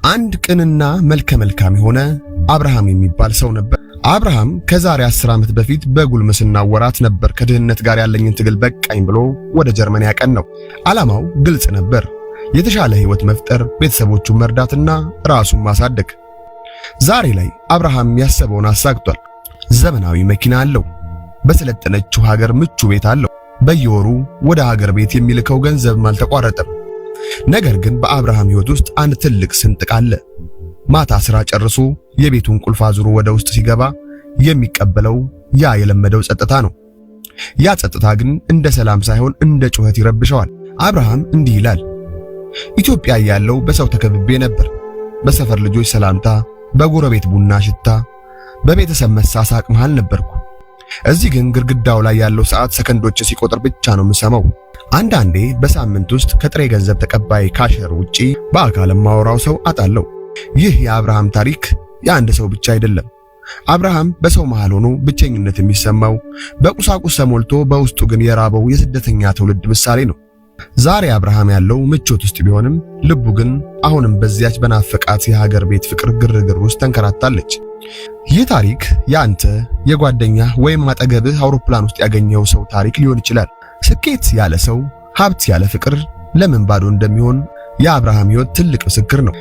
አንድ ቅንና መልከ መልካም የሆነ አብርሃም የሚባል ሰው ነበር። አብርሃም ከዛሬ 10 ዓመት በፊት በጉልምስና ወራት ነበር ከድህነት ጋር ያለኝን ትግል በቃኝ ብሎ ወደ ጀርመን ያቀናው። ዓላማው ግልጽ ነበር። የተሻለ ህይወት መፍጠር፣ ቤተሰቦቹን መርዳትና ራሱን ማሳደግ። ዛሬ ላይ አብርሃም ያሰበውን አሳክቷል። ዘመናዊ መኪና አለው። በሰለጠነችው ሀገር ምቹ ቤት አለው። በየወሩ ወደ ሀገር ቤት የሚልከው ገንዘብም አልተቋረጠም። ነገር ግን በአብርሃም ህይወት ውስጥ አንድ ትልቅ ስንጥቅ አለ። ማታ ስራ ጨርሶ የቤቱን ቁልፍ አዙሮ ወደ ውስጥ ሲገባ የሚቀበለው ያ የለመደው ጸጥታ ነው። ያ ጸጥታ ግን እንደ ሰላም ሳይሆን እንደ ጩኸት ይረብሸዋል። አብርሃም እንዲህ ይላል፣ ኢትዮጵያ ያለው በሰው ተከብቤ ነበር። በሰፈር ልጆች ሰላምታ፣ በጎረቤት ቡና ሽታ፣ በቤተሰብ መሳሳቅ መሃል ነበርኩ። እዚህ ግን ግድግዳው ላይ ያለው ሰዓት ሰከንዶች ሲቆጥር ብቻ ነው የምሰማው። አንዳንዴ በሳምንት ውስጥ ከጥሬ ገንዘብ ተቀባይ ካሸር ውጪ በአካል የማወራው ሰው አጣለው። ይህ የአብርሃም ታሪክ የአንድ ሰው ብቻ አይደለም። አብርሃም በሰው መሃል ሆኖ ብቸኝነት የሚሰማው፣ በቁሳቁስ ተሞልቶ በውስጡ ግን የራበው የስደተኛ ትውልድ ምሳሌ ነው። ዛሬ አብርሃም ያለው ምቾት ውስጥ ቢሆንም ልቡ ግን አሁንም በዚያች በናፈቃት የሀገር ቤት ፍቅር ግርግር ውስጥ ተንከራታለች። ይህ ታሪክ የአንተ የጓደኛ ወይም አጠገብህ አውሮፕላን ውስጥ ያገኘው ሰው ታሪክ ሊሆን ይችላል። ስኬት ያለ ሰው፣ ሀብት ያለ ፍቅር ለምን ባዶ እንደሚሆን የአብርሃም ሕይወት ትልቅ ምስክር ነው።